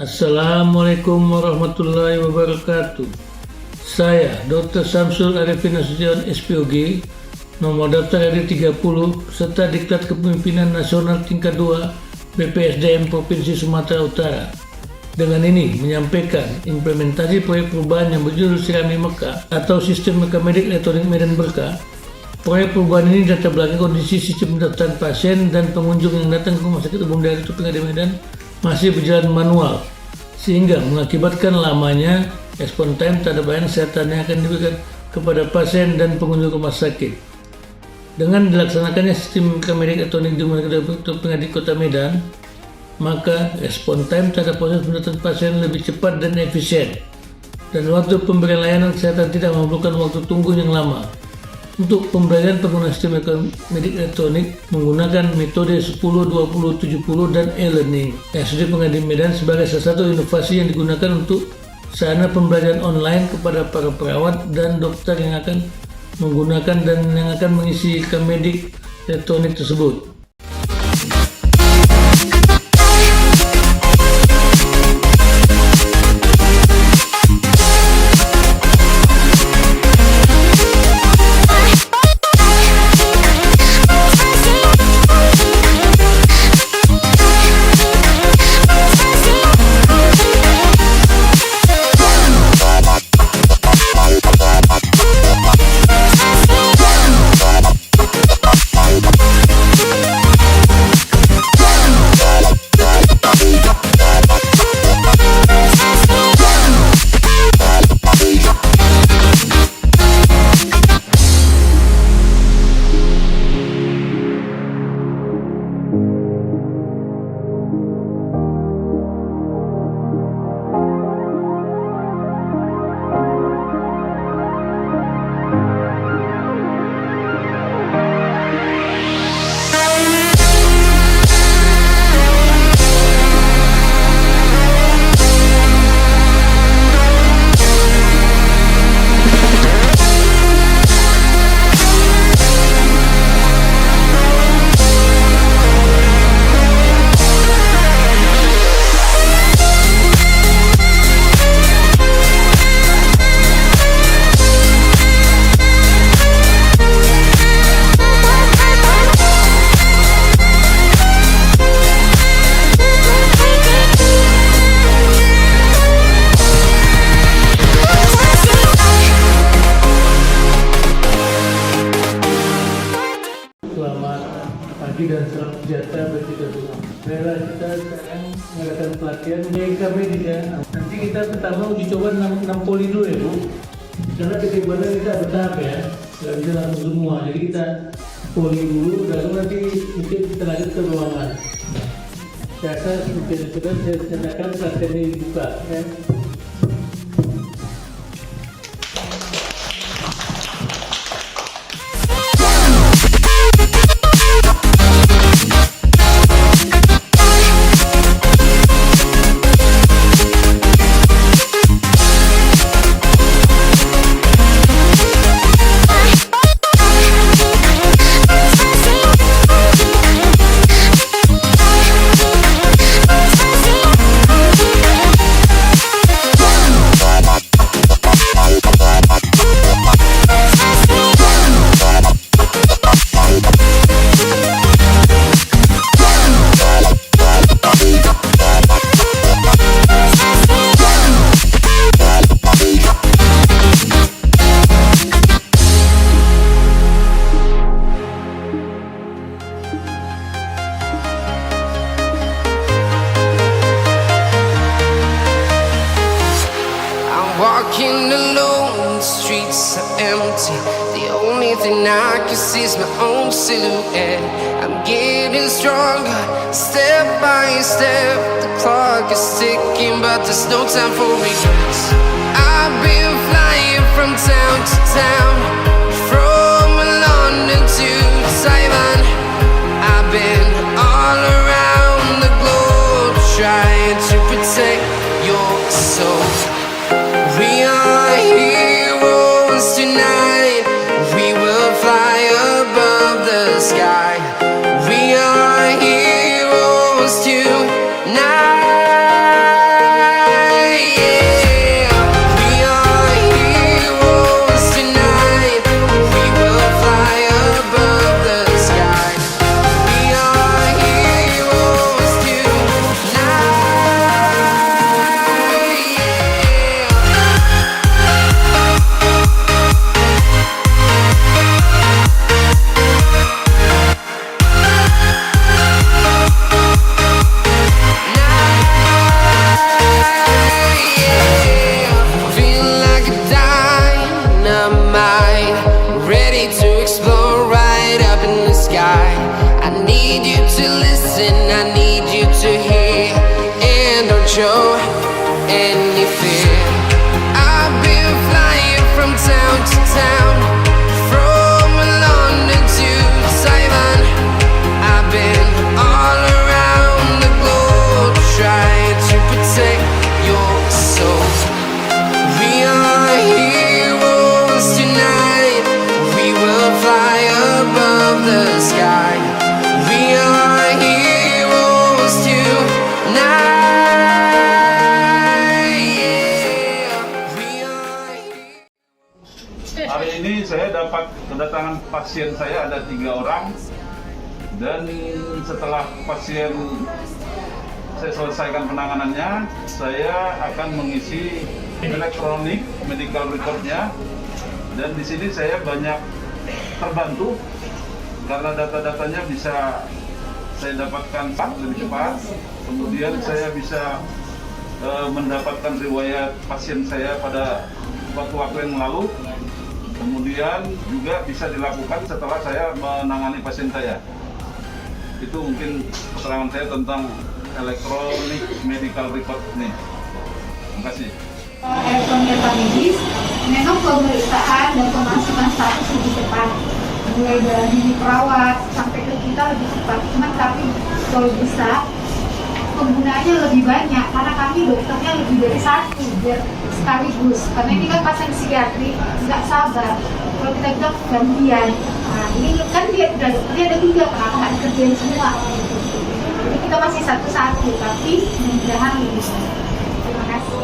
Assalamualaikum warahmatullahi wabarakatuh. Saya Dr. Samsul Arifin Nasution SPOG, nomor daftar RD 30, serta Diklat Kepemimpinan Nasional tingkat 2 BPSDM Provinsi Sumatera Utara. Dengan ini menyampaikan implementasi proyek perubahan yang berjudul Sirami Mekah atau Sistem Mekah Medik Elektronik Medan Berkah. Proyek perubahan ini data belakang kondisi sistem pendaftaran pasien dan pengunjung yang datang ke Rumah Sakit Umum Daerah Tupinga di Medan masih berjalan manual, sehingga mengakibatkan lamanya respon time terhadap pelayanan kesehatan yang akan diberikan kepada pasien dan pengunjung rumah sakit. Dengan dilaksanakannya sistem medik elektronik di Rumah Sakit Tupinga di Kota Medan, maka respon time terhadap proses pendaftaran pasien lebih cepat dan efisien, dan waktu pemberian layanan kesehatan tidak memerlukan waktu tunggu yang lama. Untuk pembelajaran penggunaan sistem medik elektronik menggunakan metode 10-20-70 dan e-learning. RSUD Pengadi Medan sebagai salah satu inovasi yang digunakan untuk sarana pembelajaran online kepada para perawat dan dokter yang akan menggunakan dan yang akan mengisi medik elektronik tersebut. Selamat pagi dan salam sejahtera bagi kita semua. Baiklah, kita sekarang mengadakan pelatihan DNK Medik ya. Nanti kita pertama uji coba 6 poli dulu ya Bu. Karena kekebalan kita bertahap ya, nggak bisa langsung semua. Jadi kita poli dulu, lalu nanti mungkin kita lanjut ke ruangan. Biasa mungkin sudah saya tanyakan pelatihan ini dibuka ya. Walking alone, the streets are empty. The only thing I can see is my own silhouette. I'm getting stronger, step by step. The clock is ticking, but there's no time for regrets. I've been flying from town to town, from London to Taiwan. I've been all around the globe, trying to protect your soul. We are heroes tonight. We will fly above the sky. We are heroes tonight. anything. I've been flying from town to town, from London to Taiwan. I've been all around the globe trying to protect your soul. We are heroes tonight. We will fly above the sky. We are heroes tonight. Yeah. We are heroes. Hari ini saya dapat kedatangan pasien saya ada 3 orang, dan setelah pasien saya selesaikan penanganannya, saya akan mengisi elektronik medical recordnya, dan di sini saya banyak terbantu karena data-datanya bisa saya dapatkan lebih cepat. Kemudian saya bisa mendapatkan riwayat pasien saya pada waktu yang lalu. Kemudian juga bisa dilakukan setelah saya menangani pasien saya. Itu mungkin keterangan saya tentang elektronik medical record ini. Terima kasih. Elektronik medis memang pemeriksaan dan pemasukan status lebih cepat, mulai dari perawat sampai ke kita lebih cepat. Cuman tapi kalau bisa penggunaannya lebih banyak karena kami dokternya lebih dari satu biar sekaligus, karena ini kan pasien psikiatri nggak sabar kalau kita bilang gantian. Nah ini kan dia dokternya ada 3, kenapa nggak dikerjain semua gitu. Jadi kita masih satu-satu tapi mudah-mudahan lebih banyak. Terima kasih.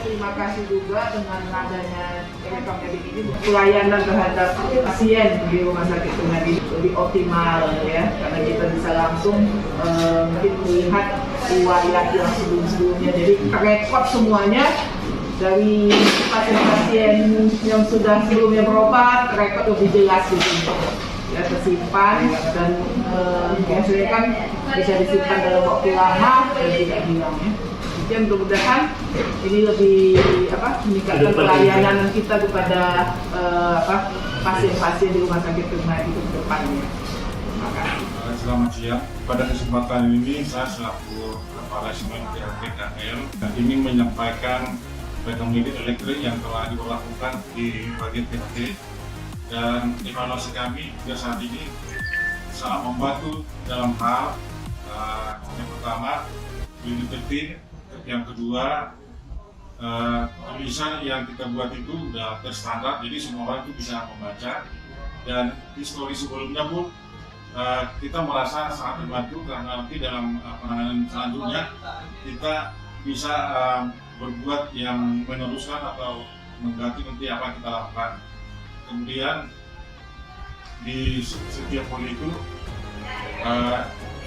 Terima kasih juga dengan adanya rekomedik ini, pelayanan terhadap pasien di rumah sakit Tunggal ini lebih optimal ya, karena kita bisa langsung mungkin melihat riwayat yang sebelum-sebelumnya, jadi terekod semuanya dari pasien-pasien yang sudah sebelumnya berobat, terekod lebih jelas gitu ya, tersimpan dan biasanya kan bisa disimpan dalam waktu lama dan tidak hilang ya. Jadi mudah-mudahan ini lebih meningkatkan pelayanan kita kepada pasien-pasien di rumah sakit Tunggal itu ke depannya. Terima kasih. Selamat siang. Pada kesempatan ini saya selaku Kepala Semen PHTKL dan ingin menyampaikan rekomedik elektrik yang telah dilakukan di bagian PHT, dan evaluasi kami hingga saat ini sangat membantu dalam hal yang pertama detektif, yang kedua tulisan yang kita buat itu sudah terstandar, jadi semua orang itu bisa membaca, dan histori sebelumnya pun kita merasa sangat terbantu karena nanti dalam penanganan selanjutnya kita bisa berbuat yang meneruskan atau mengganti nanti apa yang kita lakukan. Kemudian di setiap poli itu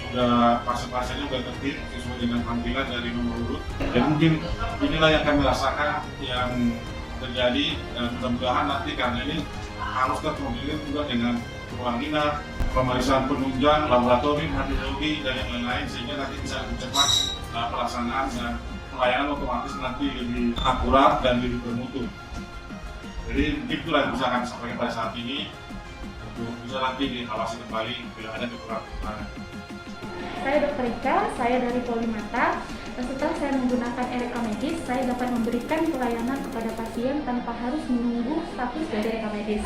sudah pasien-pasiennya sudah tertib sesuai dengan panggilan dari nomor urut. Dan mungkin inilah yang kami rasakan yang terjadi, dan mudah-mudahan nanti karena ini harus terkoordinir juga dengan ruang inap, pemeriksaan penunjang, laboratorium, radiologi, dan yang lain-lain, sehingga nanti bisa lebih cepat pelaksanaan dan pelayanan otomatis nanti lebih akurat dan lebih bermutu. Jadi itulah yang bisa kami sampaikan pada saat ini, untuk bisa nanti dievaluasi kembali bila ada kekurangan. Saya Dr. Ika, saya dari Polimata. Setelah saya menggunakan rekomedis, saya dapat memberikan pelayanan kepada pasien tanpa harus menunggu status dari rekomedis.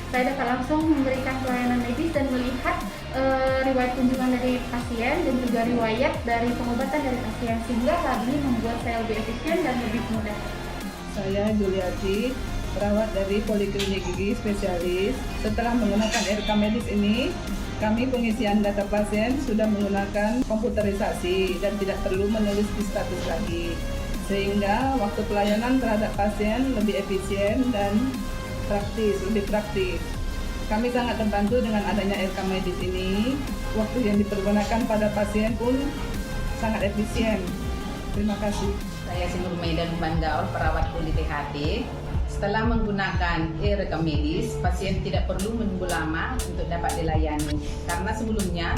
Saya dapat langsung memberikan pelayanan medis dan melihat riwayat kunjungan dari pasien dan juga riwayat dari pengobatan dari pasien, sehingga hal ini membuat saya lebih efisien dan lebih mudah. Saya Juliati, perawat dari Poliklinik Gigi Spesialis. Setelah menggunakan rekomedis ini, kami pengisian data pasien sudah menggunakan komputerisasi dan tidak perlu menulis di status lagi, sehingga waktu pelayanan terhadap pasien lebih efisien dan lebih praktis. Kami sangat terbantu dengan adanya rekomedis ini. Waktu yang dipergunakan pada pasien pun sangat efisien. Terima kasih. Saya Sinur Maidan Bandaur, perawat poli THT. Setelah menggunakan rekomedis, pasien tidak perlu menunggu lama untuk dapat dilayani, karena sebelumnya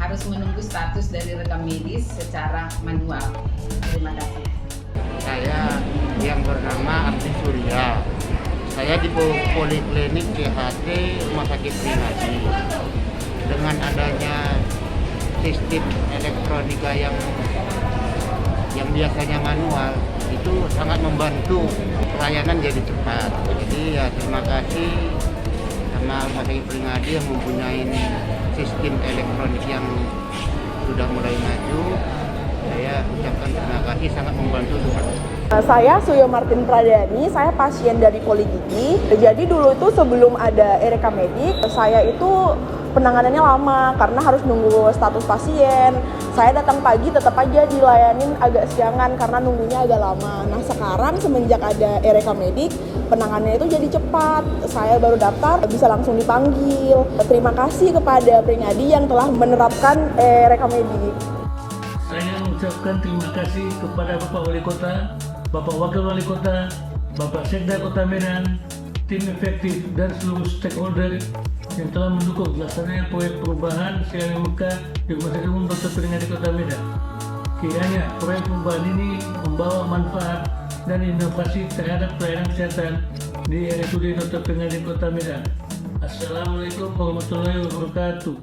harus menunggu status dari rekomedis secara manual. Terima kasih. Saya yang bernama Abdi Surya. Saya di Poliklinik THT Rumah Sakit Trinadi. Dengan adanya sistem elektronika yang biasanya manual, itu sangat membantu pelayanan jadi cepat. Jadi ya terima kasih sama Rumah Sakit Pringadi yang mempunyai sistem elektronik yang sudah mulai maju. Saya ucapkan terima kasih, sangat membantu Tuhan. Saya Suyo Martin Pradani, saya pasien dari Poligigi. Jadi dulu itu sebelum ada Erekamedik, saya itu penanganannya lama karena harus nunggu status pasien. Saya datang pagi tetap aja dilayanin agak siangan karena nunggunya agak lama. Nah sekarang semenjak ada Erekamedik, penanganannya itu jadi cepat. Saya baru daftar, bisa langsung dipanggil. Terima kasih kepada Pringadi yang telah menerapkan Erekamedik. Saya mengucapkan terima kasih kepada Bapak Wali Kota, Bapak Wakil Wali Kota, Bapak Sekda Kota Medan, tim efektif dan seluruh stakeholder yang telah mendukung pelaksanaan proyek perubahan Sirami Mekah di Rumah Sakit Umum Dr. Pringadi Kota Medan. Kiranya proyek perubahan ini membawa manfaat dan inovasi terhadap pelayanan kesehatan di RSUD Dr. Pringadi Kota Medan. Assalamualaikum warahmatullahi wabarakatuh.